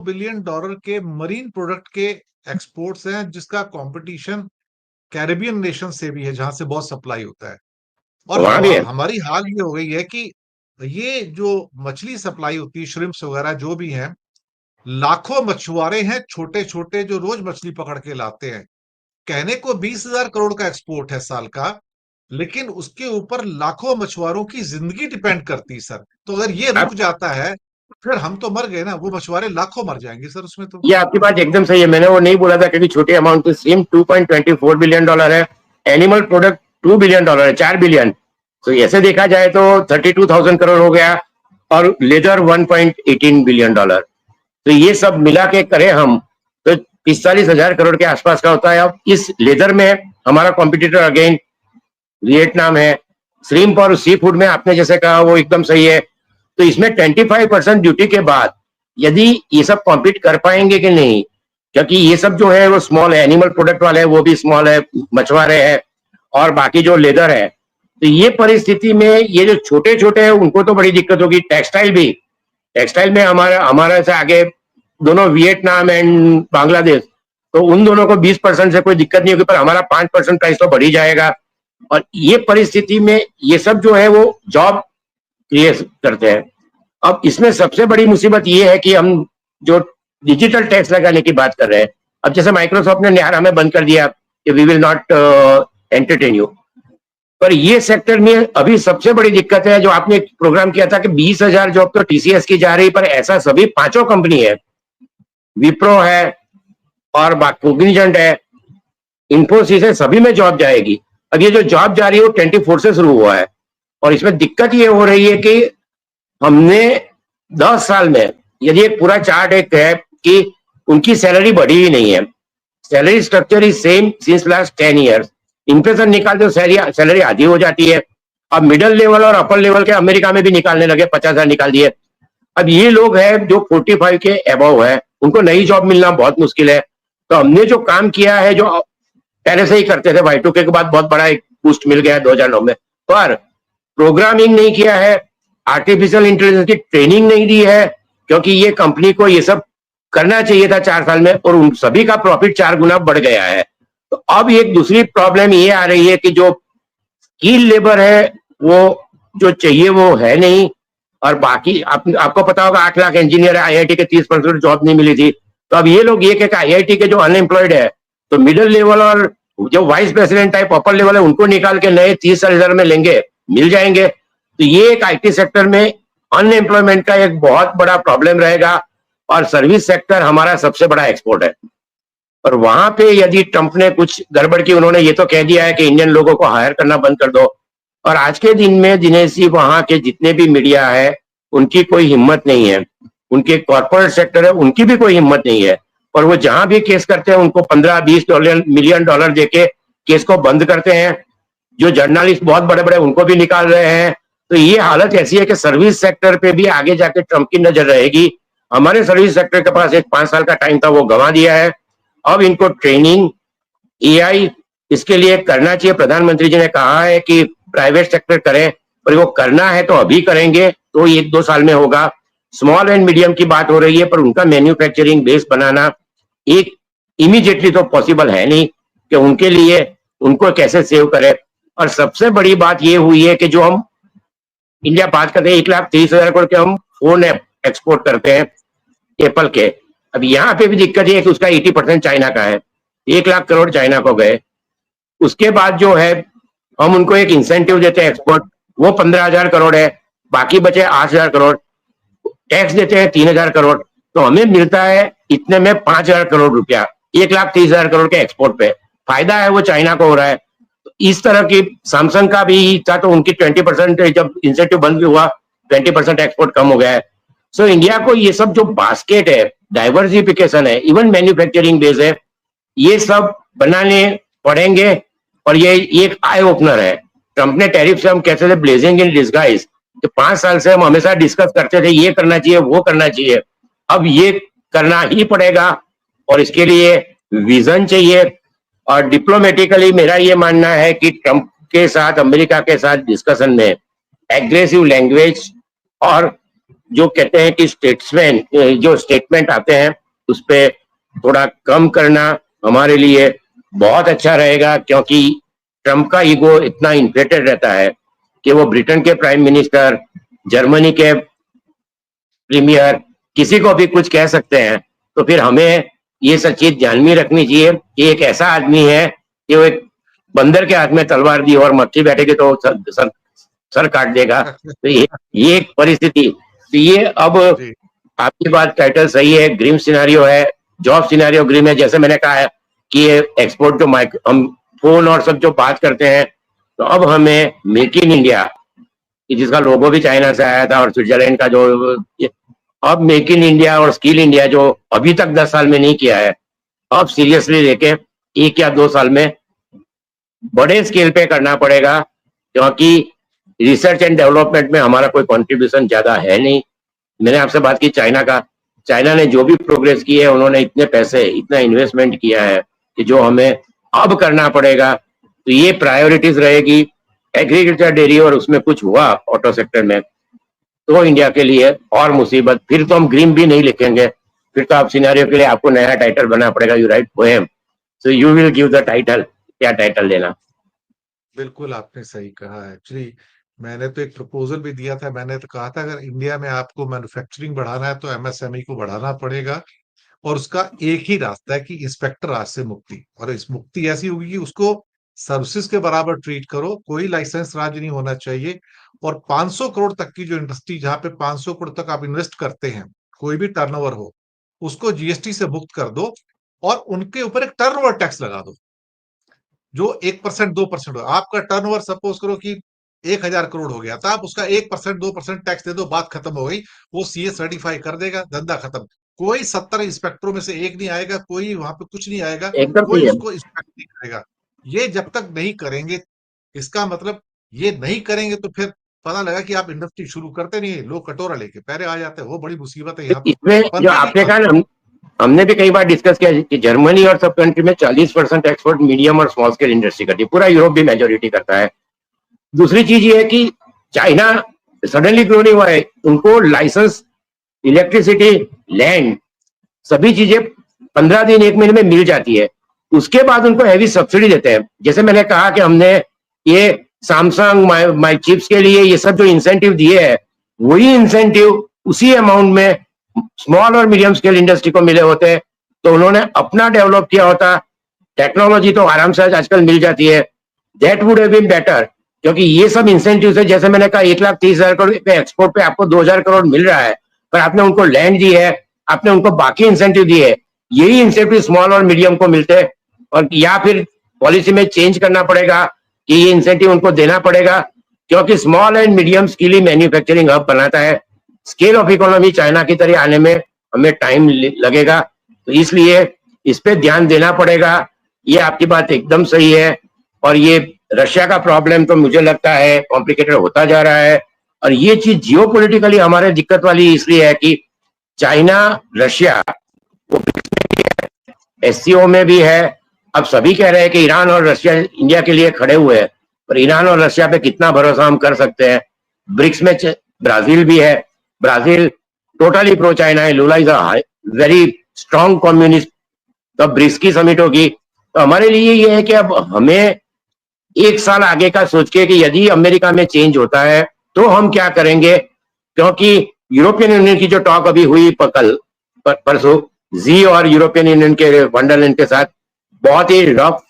Billion dollar के marine product के exports हैं, जिसका कंपटीशन कैरेबियन नेशन से भी है, जहां से बहुत सप्लाई होता है। और वहां भी है। हमारी हाल ये हो गई है कि ये जो मछली सप्लाई होती है, श्रिम्प्स वगैरह जो भी हैं, लाखों मछुआरे हैं छोटे छोटे जो रोज मछली पकड़ के लाते हैं। कहने को 20,000 करोड़ का एक्सपोर्ट है साल का, लेकिन उसके ऊपर लाखों मछुआरों की जिंदगी डिपेंड करती है सर। तो अगर ये रुक आप जाता है, फिर हम तो मर गए ना, वो मछुआरे लाखों मर जाएंगे सर उसमें तो। ये आपकी बात एकदम सही है। मैंने वो नहीं बोला था क्योंकि छोटे अमाउंट की स्ट्रीम 2.24 बिलियन डॉलर है। एनिमल प्रोडक्ट 2 बिलियन डॉलर है, 4 बिलियन। तो ऐसे देखा जाए तो 32,000 करोड़ हो गया। और लेदर 1.18 बिलियन डॉलर। तो ये सब मिला के करें हम तो 45,000 करोड़ के आसपास का होता है। अब इस लेदर में हमारा कॉम्पिटिटर अगेन वियतनाम है। श्रिम्प और सी फूड में आपने जैसे कहा वो एकदम सही है। तो इसमें 25% ड्यूटी के बाद यदि ये सब कॉम्पीट कर पाएंगे कि नहीं, क्योंकि ये सब जो है वो स्मॉल है, एनिमल प्रोडक्ट वाले वो भी स्मॉल है, मछुआरे हैं, और बाकी जो लेदर है। तो ये परिस्थिति में ये जो छोटे छोटे हैं उनको तो बड़ी दिक्कत होगी। टेक्सटाइल भी, टेक्सटाइल में हमारा हमारे से आगे दोनों वियतनाम एंड बांग्लादेश। तो उन दोनों को 20% से कोई दिक्कत नहीं होगी, पर हमारा 5% प्राइस तो बढ़ ही जाएगा। और ये परिस्थिति में ये सब जो है वो जॉब क्रिएट करते हैं। अब इसमें सबसे बड़ी मुसीबत ये है कि हम जो डिजिटल टैक्स लगाने की बात कर रहे हैं, अब जैसे माइक्रोसॉफ्ट ने यार हमें बंद कर दिया कि we will not entertain you, पर ये सेक्टर में अभी सबसे बड़ी दिक्कत है। जो आपने प्रोग्राम किया था कि 20,000 जॉब तो टीसीएस की जा रही, पर ऐसा सभी पांचों कंपनी है, विप्रो है और कॉग्निजेंट है, इन्फोसिस है, सभी में जॉब जाएगी। अब ये जो जॉब जा रही है वो 24 से शुरू हुआ है। और इसमें दिक्कत ये हो रही है कि हमने 10 साल में, यदि एक पूरा चार्ट एक है कि उनकी सैलरी बढ़ी ही नहीं है। Salary structure is same since last 10 years. Inflation निकाल दो सैलरी आधी हो जाती है। अब मिडिल लेवल और अपर लेवल के अमेरिका में भी निकालने लगे, 50,000 निकाल दिए। अब ये लोग हैं जो 45 के अबव है, उनको नई जॉब मिलना बहुत मुश्किल है। तो हमने जो काम किया है, जो पहले से ही करते थे, Y2K के बाद बहुत बड़ा एक बूस्ट मिल गया 2009 में, पर प्रोग्रामिंग नहीं किया है, आर्टिफिशियल इंटेलिजेंस की ट्रेनिंग नहीं दी है, क्योंकि ये कंपनी को ये सब करना चाहिए था 4 साल में, और उन सभी का प्रॉफिट 4 गुना बढ़ गया है। तो अब एक दूसरी प्रॉब्लम ये आ रही है कि जो स्किल लेबर है वो जो चाहिए वो है नहीं। और बाकी आपको पता होगा 8 लाख इंजीनियर है, आईआईटी के 30% जॉब नहीं मिली थी। तो अब ये लोग ये कह आईआईटी के जो अनएम्प्लॉयड है, तो मिडिल लेवल और जो vice president type upper level है उनको निकाल के नए 30,000 में लेंगे, मिल जाएंगे। तो ये एक आईटी सेक्टर में अनएम्प्लॉयमेंट का एक बहुत बड़ा प्रॉब्लम रहेगा। और सर्विस सेक्टर हमारा सबसे बड़ा एक्सपोर्ट है। और वहां पे यदि ट्रंप ने कुछ गड़बड़ की, उन्होंने ये तो कह दिया है कि इंडियन लोगों को हायर करना बंद कर दो। और आज के दिन में दिनेश जी, वहां के जितने भी मीडिया है उनकी कोई हिम्मत नहीं है, उनके कॉर्पोरेट सेक्टर है उनकी भी कोई हिम्मत नहीं है। और वो जहां भी केस करते हैं उनको 15-20 मिलियन डॉलर देके केस को बंद करते हैं। जो जर्नलिस्ट बहुत बड़े बड़े उनको भी निकाल रहे हैं। तो ये हालत ऐसी है कि सर्विस सेक्टर पे भी आगे जाके ट्रंप की नजर रहेगी। हमारे सर्विस सेक्टर के पास एक 5 साल का टाइम था, वो गंवा दिया है। अब इनको ट्रेनिंग, एआई इसके लिए करना चाहिए। प्रधानमंत्री जी ने कहा है कि प्राइवेट सेक्टर करें, पर वो करना है तो अभी करेंगे तो 1-2 साल में होगा। स्मॉल एंड मीडियम की बात हो रही है, पर उनका मैन्युफैक्चरिंग बेस बनाना एक इमीडिएटली तो पॉसिबल है नहीं कि उनके लिए उनको कैसे सेव करें। और सबसे बड़ी बात ये हुई है कि जो हम इंडिया बात करते हैं 1,30,000 करोड़ के हम फोन एक्सपोर्ट करते हैं एप्पल के। अब यहाँ पे भी दिक्कत ये है कि उसका 80% चाइना का है। 1 लाख करोड़ चाइना को गए। उसके बाद जो है हम उनको एक इंसेंटिव देते हैं एक्सपोर्ट, वो 15,000 करोड़ है, बाकी बचे 8,000 करोड़। टैक्स देते हैं 3,000 करोड़, तो हमें मिलता है इतने में 5,000 करोड़ रुपया 1,30,000 करोड़ के एक्सपोर्ट पे। फायदा है वो चाइना को हो रहा है। तो इस तरह की सैमसंग का भी था, तो उनकी 20% जब इंसेंटिव बंद हुआ 20% एक्सपोर्ट कम हो गया है। सो इंडिया को ये सब जो बास्केट है, डाइवर्सिफिकेशन है, इवन मैन्युफैक्चरिंग बेस है, ये सब बनाने पड़ेंगे। और ये एक आई ओपनर है। ट्रंप ने टैरिफ से हम कैसे थे ब्लेजिंग इन डिस्गाइज, कि 5 साल से हम हमेशा डिस्कस करते थे ये करना चाहिए वो करना चाहिए, अब ये करना ही पड़ेगा। और इसके लिए विजन चाहिए। और डिप्लोमेटिकली मेरा ये मानना है कि ट्रंप के साथ, अमेरिका के साथ डिस्कशन में एग्रेसिव लैंग्वेज और जो कहते हैं कि स्टेट्समैन जो स्टेटमेंट आते हैं उस पे थोड़ा कम करना हमारे लिए बहुत अच्छा रहेगा, क्योंकि ट्रम्प का ईगो इतना इन्फ्लेटेड रहता है कि वो ब्रिटेन के प्राइम मिनिस्टर, जर्मनी के प्रीमियर, किसी को भी कुछ कह सकते हैं। तो फिर हमें ये सब चीज ध्यान में रखनी चाहिए कि एक ऐसा आदमी है कि वो एक बंदर के हाथ में तलवार दी और मक्खी बैठेगी तो सर काट देगा। तो ये एक परिस्थिति। तो ये अब जी, आपकी बात टाइटल सही है, ग्रीम सिनारियो है, जॉब सिनारियो ग्रीम है। जैसे मैंने कहा है कि ये एक्सपोर्ट जो हम फोन और सब जो बात करते हैं, तो अब हमें मेक इन इंडिया, जिसका लोगो भी चाइना से आया था और स्विट्जरलैंड का जो, अब मेक इन इंडिया और स्किल इंडिया जो अभी तक 10 साल में नहीं किया है, अब सीरियसली लेके 1 या 2 साल में बड़े स्केल पे करना पड़ेगा, क्योंकि रिसर्च एंड डेवलपमेंट में हमारा कोई कंट्रीब्यूशन ज्यादा है नहीं। मैंने आपसे बात की चाइना का, चाइना ने जो भी प्रोग्रेस की है, उन्होंने इतने पैसे, इतना इन्वेस्टमेंट किया है कि जो हमें अब करना पड़ेगा। तो ये प्रायोरिटीज रहेगी, एग्रीकल्चर, डेयरी, और उसमें कुछ हुआ ऑटो सेक्टर में तो इंडिया के लिए और मुसीबत। फिर तो हम ग्रीन भी नहीं लिखेंगे, फिर तो आप सिनेरियो के लिए आपको नया टाइटल बनाना पड़ेगा, you right poem, so you will give the title, क्या टाइटल लेना। बिल्कुल आपने सही कहा। एक्चुअली मैंने तो एक प्रपोजल भी दिया था। मैंने तो कहा था अगर इंडिया में आपको मैन्युफैक्चरिंग बढ़ाना है तो एमएसएमई को बढ़ाना पड़ेगा, और उसका एक ही रास्ता है कि इंस्पेक्टर राज से मुक्ति। और इस मुक्ति ऐसी होगी कि उसको सर्विसेज के बराबर ट्रीट करो, कोई लाइसेंस राज नहीं होना चाहिए। और 500 करोड़ तक की जो इंडस्ट्री, जहां पे 500 करोड़ तक आप इन्वेस्ट करते हैं, कोई भी टर्नओवर हो, उसको जीएसटी से मुक्त कर दो, और उनके ऊपर एक टर्नओवर टैक्स लगा दो जो 1% 2% हो। आपका टर्नओवर सपोज करो कि 1,000 करोड़ हो गया, तो आप उसका 1% 2% टैक्स दे दो, बात खत्म हो गई। वो सीए सर्टिफाई कर देगा, धंधा खत्म। कोई 70 इंस्पेक्टरों में से एक नहीं आएगा, कोई वहां पे कुछ नहीं आएगा, एकदम कोई सही है। उसको इंस्पेक्ट नहीं करेगा। ये जब तक नहीं करेंगे, इसका मतलब ये नहीं करेंगे तो फिर पता लगा कि आप इंडस्ट्री शुरू करते नहीं, लोग कटोरा लेके पहले आ जाते हैं। वो बड़ी मुसीबत है यहाँ पे। इसमें जो पंद्रह आपने नहीं। कहा ना, हमने भी कई बार डिस्कस किया कि जर्मनी और सब कंट्री में 40% एक्सपोर्ट मीडियम और स्मॉल स्केल इंडस्ट्री करती है, पूरा यूरोप भी मेजोरिटी करता है। दूसरी चीज ये है कि चाइना सडनली ग्रो नहीं हुआ है, उनको लाइसेंस, इलेक्ट्रिसिटी, लैंड, सभी चीजें 15 दिन 1 महीने में मिल जाती है। उसके बाद उनको हैवी सब्सिडी देते हैं। जैसे मैंने कहा कि हमने ये सैमसंग माई चिप्स के लिए ये सब जो इंसेंटिव दिए है, वही इंसेंटिव उसी अमाउंट में स्मॉल और मीडियम स्केल इंडस्ट्री को मिले होते। तो उन्होंने अपना डेवलप किया होता, टेक्नोलॉजी तो आराम से आजकल मिल जाती है, that would have been better. क्योंकि ये सब इंसेंटिव है, जैसे मैंने कहा 1,30,000 करोड़ पे एक्सपोर्ट पे आपको 2,000 करोड़ मिल रहा है, पर आपने उनको लैंड दी है, आपने उनको बाकी इंसेंटिव दिए है। यही इंसेंटिव स्मॉल और मीडियम को मिलते, और या फिर पॉलिसी में चेंज करना पड़ेगा कि ये इंसेंटिव उनको देना पड़ेगा, क्योंकि small and medium skill he manufacturing hub बनाता है। स्केल ऑफ इकोनॉमी चाइना की तरह आने में हमें टाइम लगेगा, तो इसलिए इस पे ध्यान देना पड़ेगा। ये आपकी बात एकदम सही है। और ये रशिया का प्रॉब्लम तो मुझे लगता है कॉम्प्लिकेटेड होता जा रहा है, और ये चीज जियोपॉलिटिकली हमारे दिक्कत वाली इसलिए है कि चाइना, रशिया एससीओ में भी है। अब सभी कह रहे हैं कि ईरान और रशिया इंडिया के लिए खड़े हुए हैं, पर ईरान और रशिया पे कितना भरोसा हम कर सकते हैं। ब्रिक्स में ब्राजील भी है, ब्राजील टोटली प्रो चाइना है, Lula is a very strong communist. तो ब्रिक्स की समिट होगी, तो हमारे लिए ये है कि अब हमें 1 साल आगे का सोच के कि यदि अमेरिका में चेंज होता है तो हम क्या करेंगे। क्योंकि यूरोपियन यूनियन की जो टॉक अभी हुई कल परसों, जी और यूरोपियन यूनियन के वंडरलैंड के साथ बहुत ही रफ,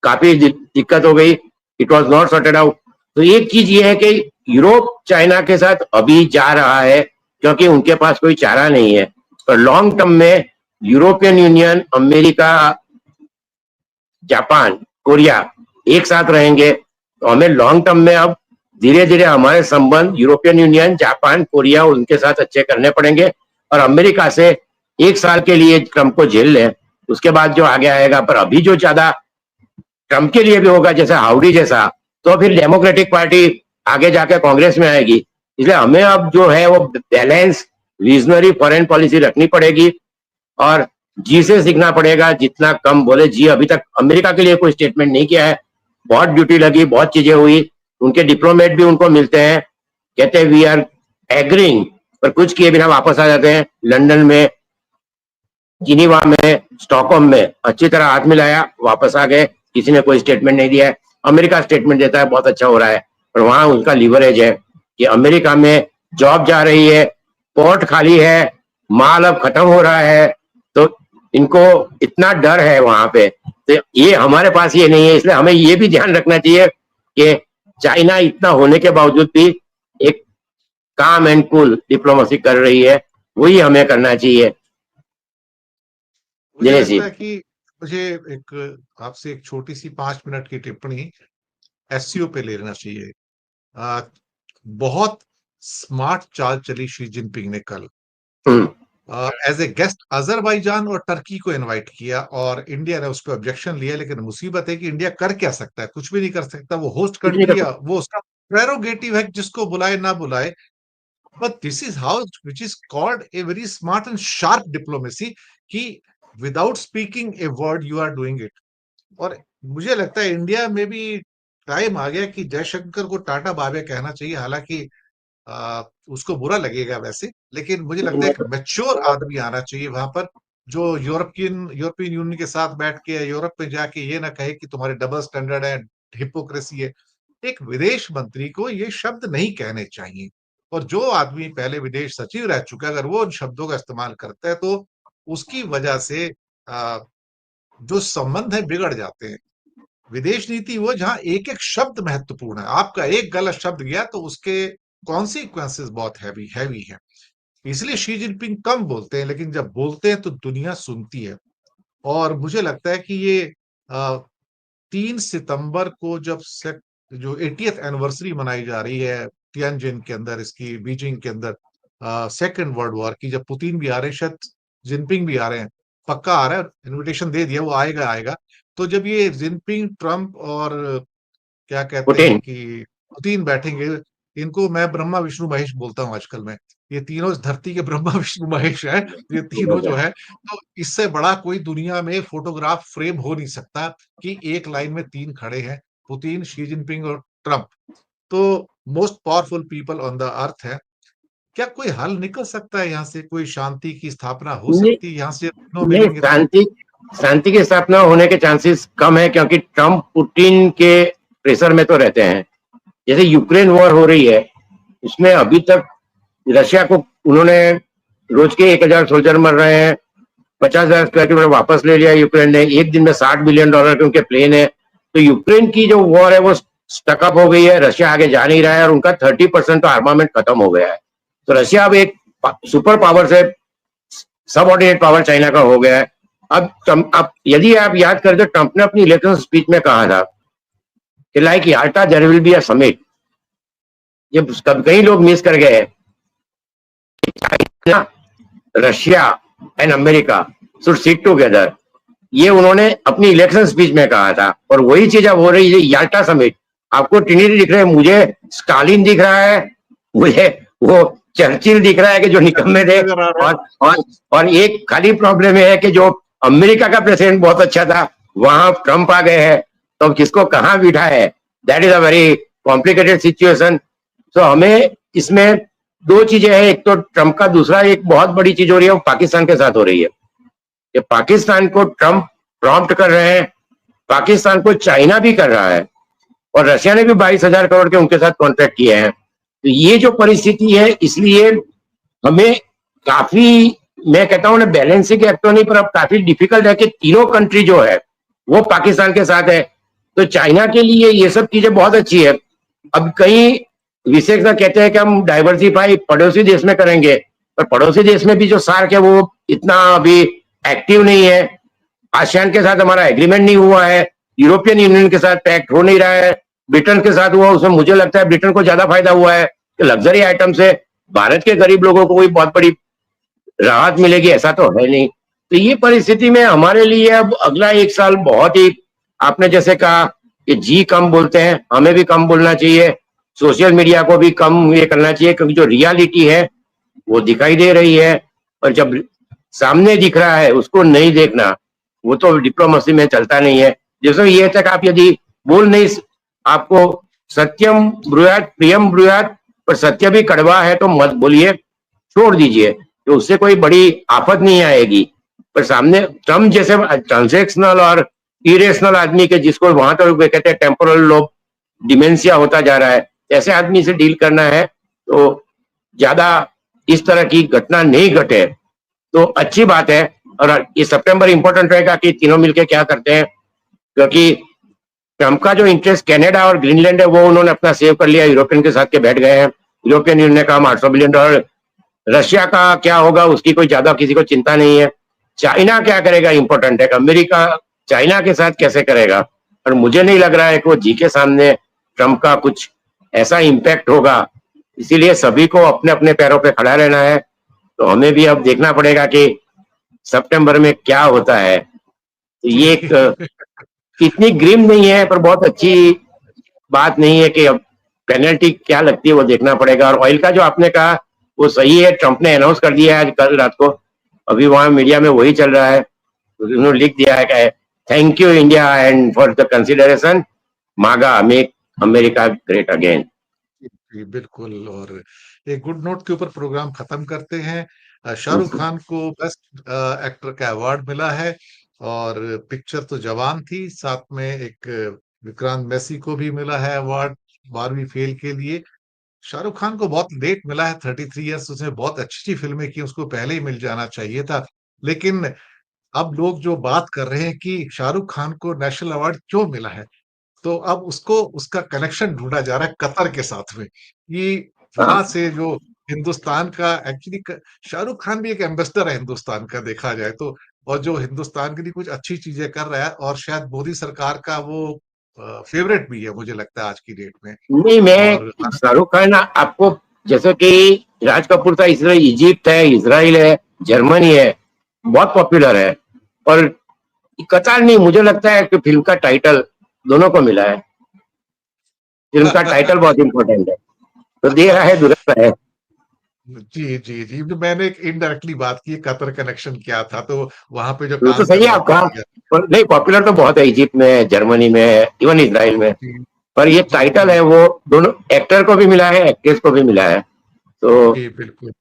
काफी दिक्कत हो गई, it was not sorted out. तो एक चीज ये है कि यूरोप चाइना के साथ अभी जा रहा है क्योंकि उनके पास कोई चारा नहीं है, पर लॉन्ग टर्म में European union, America, Japan, Korea एक साथ रहेंगे, तो हमें लॉन्ग टर्म में अब धीरे धीरे हमारे संबंध यूरोपियन यूनियन, जापान, कोरिया, उनके साथ अच्छे करने पड़ेंगे। और अमेरिका से 1 साल के लिए ट्रंप को झेल लें, उसके बाद जो आगे आएगा। पर अभी जो ज्यादा ट्रंप के लिए भी होगा, जैसे हाउडी जैसा, तो फिर डेमोक्रेटिक पार्टी आगे जाके कांग्रेस में आएगी। इसलिए हमें अब जो है वो बैलेंस, विजनरी फॉरेन पॉलिसी रखनी पड़ेगी, और जी से सीखना पड़ेगा, जितना कम बोले। जी अभी तक अमेरिका के लिए कोई स्टेटमेंट नहीं किया है, बहुत ड्यूटी लगी, बहुत चीजें हुई, उनके डिप्लोमेट भी उनको मिलते हैं, कहते हैं वी आर एग्रीइंग पर कुछ किए बिना वापस आ जाते हैं। लंदन में, जिनीवा में, स्टॉकहोम में अच्छी तरह हाथ मिलाया, वापस आ गए, किसी ने कोई स्टेटमेंट नहीं दिया है। अमेरिका स्टेटमेंट देता है बहुत अच्छा हो रहा है, पर वहां उनका लीवरेज है कि अमेरिका में जॉब जा रही है, पोर्ट खाली है, माल अब खत्म हो रहा है, तो इनको इतना डर है वहां पे। तो ये हमारे पास ये नहीं है, इसलिए हमें ये भी ध्यान रखना चाहिए कि चाइना इतना होने के बावजूद भी एक काम एंड कूल डिप्लोमेसी कर रही है, वही हमें करना चाहिए। मुझे दिनेश जी। लगता है कि मुझे एक आपसे एक छोटी सी 5 मिनट की टिप्पणी एससीओ पे ले लेना चाहिए। आ, बहुत स्मार्ट चाल चली शी जिनपिंग ने कल। एज ए गेस्ट अजरबैजान और टर्की को इनवाइट किया और इंडिया ने उस पर ऑब्जेक्शन लिया, लेकिन मुसीबत है कि इंडिया कर क्या सकता है? कुछ भी नहीं कर सकता। वो होस्ट कुछ नहीं कर कंट्री है, सकते। वो उसका प्रेरोगेटिव है, जिसको बुलाए ना बुलाए। But this is how which is called a very smart and sharp diplomacy, कि without speaking a word you are doing it. और मुझे लगता है इंडिया में भी टाइम आ गया कि जयशंकर को टाटा बाय कहना चाहिए। हालांकि उसको बुरा लगेगा वैसे, लेकिन मुझे लगता है एक मैच्योर आदमी आना चाहिए वहां पर, जो यूरोपियन यूनियन के साथ बैठ के यूरोप में जाके ये ना कहे कि तुम्हारे डबल स्टैंडर्ड है, हिपोक्रेसी है। एक विदेश मंत्री को ये शब्द नहीं कहने चाहिए। और जो आदमी पहले विदेश सचिव रह चुका है, अगर वो उन शब्दों का इस्तेमाल करता है, तो उसकी वजह से जो संबंध है बिगड़ जाते हैं। विदेश नीति वो जहां एक एक शब्द महत्वपूर्ण है। आपका एक गलत शब्द गया तो उसके कॉन्सिक्वेंसेस बहुत हैवी हैवी है। इसलिए शी जिनपिंग कम बोलते हैं, लेकिन जब बोलते हैं तो दुनिया सुनती है। और मुझे लगता है कि ये 3 सितंबर को जब जो 80th एनिवर्सरी मनाई जा रही है तियानजिन के अंदर, इसकी बीजिंग के अंदर, सेकेंड वर्ल्ड वॉर की, जब पुतिन भी आ रहे हैं, शायद जिनपिंग भी आ रहे हैं, पक्का आ रहा है, इनविटेशन दे दिया, वो आएगा आएगा। तो जब ये जिनपिंग, ट्रंप और क्या कहते हैं पुतिन। कि पुतिन बैठेंगे, इनको मैं ब्रह्मा विष्णु महेश बोलता हूँ आजकल में। ये तीनों इस धरती के ब्रह्मा विष्णु महेश है। ये तीनों जो है, तो इससे बड़ा कोई दुनिया में फोटोग्राफ फ्रेम हो नहीं सकता कि एक लाइन में तीन खड़े हैं, पुतिन, शी जिनपिंग और ट्रंप। तो most powerful people on the earth है। क्या कोई हल निकल सकता है यहाँ से? कोई शांति की स्थापना हो नहीं, सकती है यहाँ से तीनों नहीं, मिलेंगे तो? शांति शांति की स्थापना होने के चांसेस कम है, क्योंकि ट्रंप पुतिन के प्रेशर में तो रहते हैं। जैसे यूक्रेन वॉर हो रही है, उसमें अभी तक रशिया को उन्होंने रोज के 1,000 सोल्जर मर रहे हैं, 50,000 स्क्वायर किलोमीटर वापस ले लिया यूक्रेन ने, एक दिन में $60 बिलियन के उनके प्लेन है। तो यूक्रेन की जो वॉर है वो स्टकअप हो गई है, रशिया आगे जा नहीं रहा है, और उनका 30% तो आर्मामेंट खत्म हो गया है। तो रशिया अब एक सुपर पावर से सबऑर्डिनेट पावर चाइना का हो गया है। अब यदि आप याद करें तो ट्रंप ने अपनी इलेक्शन स्पीच में कहा था कि like Yalta there will be a summit. ये कई लोग मिस कर गए हैं। Russia and America should sit together, ये उन्होंने अपनी इलेक्शन स्पीच में कहा था, और वही चीज अब हो रही है याल्टा समिट। आपको ट्रिनिटी दिख रहे हैं, मुझे स्टालिन दिख रहा है, मुझे वो चर्चिल दिख रहा है कि जो निकम्मे थे, और एक खाली प्रॉब्लम है कि जो अमेरिका का प्रेसिडेंट बहुत अच्छा था, वहां ट्रंप आ गए हैं, तो अब किसको कहां बिठा है? That is a very complicated situation. तो हमें इसमें दो चीजें हैं, एक तो ट्रंप का, दूसरा एक बहुत बड़ी चीज हो रही है वो पाकिस्तान के साथ हो रही है। कि पाकिस्तान को ट्रंप प्रॉम्प्ट कर रहे हैं, पाकिस्तान को चाइना भी कर रहा है, और रशिया ने भी 22,000 करोड़ के उनके साथ कॉन्ट्रैक्ट किए हैं। तो ये जो परिस्थिति है, इसलिए हमें काफी, मैं कहता हूं ना, बैलेंसिंग एक्ट तो नहीं, पर अब काफी डिफिकल्ट है कि तीनों कंट्री जो है वो पाकिस्तान के साथ है। तो चाइना के लिए ये सब चीजें बहुत अच्छी है। अब कई विशेषज्ञ कहते हैं कि हम डाइवर्सिफाई पड़ोसी देश में करेंगे, पर पड़ोसी देश में भी जो सार्क है वो इतना अभी एक्टिव नहीं है। आसियान के साथ हमारा एग्रीमेंट नहीं हुआ है, यूरोपियन यूनियन के साथ पैक्ट हो नहीं रहा है, ब्रिटेन के साथ हुआ, उसमें मुझे लगता है ब्रिटेन को ज्यादा फायदा हुआ है कि लग्जरी आइटम से भारत के गरीब लोगों को कोई बहुत बड़ी राहत मिलेगी, ऐसा तो है नहीं। तो ये परिस्थिति में हमारे लिए अब अगला 1 साल बहुत ही, आपने जैसे कहा कि जी कम बोलते हैं, हमें भी कम बोलना चाहिए, सोशल मीडिया को भी कम ये करना चाहिए, क्योंकि जो रियलिटी है वो दिखाई दे रही है, और जब सामने दिख रहा है उसको नहीं देखना, वो तो डिप्लोमेसी में चलता नहीं है। जैसे ये तक आप यदि बोल नहीं, आपको सत्यम ब्रूयात प्रियम ब्रूयात, पर सत्य भी कड़वा है तो मत बोलिए। छोड़ दीजिए, तो उससे कोई बड़ी आफत नहीं आएगी। पर सामने ट्रम्प जैसे ट्रांजेक्शनल और इरेशनल आदमी के, जिसको वहां तो कहते हैं टेम्पोरल लोब डिमेंशिया होता जा रहा है, ऐसे आदमी से डील करना है तो ज्यादा इस तरह की घटना नहीं घटे तो अच्छी बात है। और ये सितंबर इंपॉर्टेंट रहेगा कि तीनों मिलके क्या करते हैं, क्योंकि ट्रम्प का जो इंटरेस्ट कनाडा और ग्रीनलैंड है वो उन्होंने अपना सेव कर लिया, यूरोपियन के साथ के बैठ गए हैं। यूरोपियन यूनियन ने कहा $800 बिलियन। रशिया का क्या होगा उसकी कोई ज्यादा किसी को चिंता नहीं है। चाइना क्या करेगा इंपॉर्टेंट है, अमेरिका चाइना के साथ कैसे करेगा। और मुझे नहीं लग रहा है कि वो जी के सामने ट्रम्प का कुछ ऐसा इम्पैक्ट होगा। इसीलिए सभी को अपने अपने पैरों पे खड़ा रहना है। तो हमें भी अब देखना पड़ेगा कि सितंबर में क्या होता है। तो ये एक इतनी ग्रिम नहीं है पर बहुत अच्छी बात नहीं है कि अब पेनल्टी क्या लगती है वो देखना पड़ेगा। और ऑयल का जो आपने कहा वो सही है, ट्रम्प ने अनाउंस कर दिया है आज कल रात को, अभी वहां मीडिया में वही चल रहा है। तो उन्होंने लिख दिया है कि thank you India and for the consideration, मागा मेक अमेरिका ग्रेट अगेन। जी, बिल्कुल। और एक गुड नोट के ऊपर प्रोग्राम खत्म करते हैं। शाहरुख खान को बेस्ट एक्टर का अवार्ड मिला है और पिक्चर तो जवान थी, साथ में एक विक्रांत मैसी को भी मिला है अवार्ड 12वीं फेल के लिए। शाहरुख खान को बहुत लेट मिला है, 33 इयर्स, उसने बहुत अच्छी-अच्छी फ़िल्में की, उसको पहले ही मिल जाना चाहिए था। लेकिन अब लोग जो बात कर रहे हैं कि शाहरुख खान को नेशनल अवार्ड क्यों मिला है? तो अब उसको उसका कनेक्शन ढूँढा जा रहा है कतर के साथ में, कि वहाँ से जो हिंदुस्तान का एक्चुअली क शाहरुख खान भी एक एम्बेसडर है हिंदुस्तान का देखा जाए तो, और जो हिंदुस्तान के लिए कुछ अच्छी चीज़ें कर रहा है और शायद मोदी सरकार का वो फ़ेवरेट भी है मुझे लगता है आज की डेट में। नहीं, और मैं शाहरुख खान आपको, जैसे कि राज कपूर था, इसराइल, इजिप्ट है, इसराइल है, जर्मनी है, बहुत पॉपुलर है। और कतार नहीं, मुझे लगता है कि फिल्म का टाइटल दोनों को मिला है। फिल्म का टाइटल बहुत इंपॉर्टेंट है, तो दे रहा है दुरुस्त है। जी, जी, जी। मैंने एक इनडायरेक्टली बात की कतर कनेक्शन क्या था, तो वहाँ पे जो तो काम सही कर है रहा था आपका। पर नहीं, पॉपुलर तो बहुत है, इजिप्ट में, जर्मनी में, इवन इसराइल में। जी, पर ये जी, टाइटल जी, है वो दोनों एक्टर को भी मिला है, एक्ट्रेस को भी मिला है। तो जी, बिल्कुल।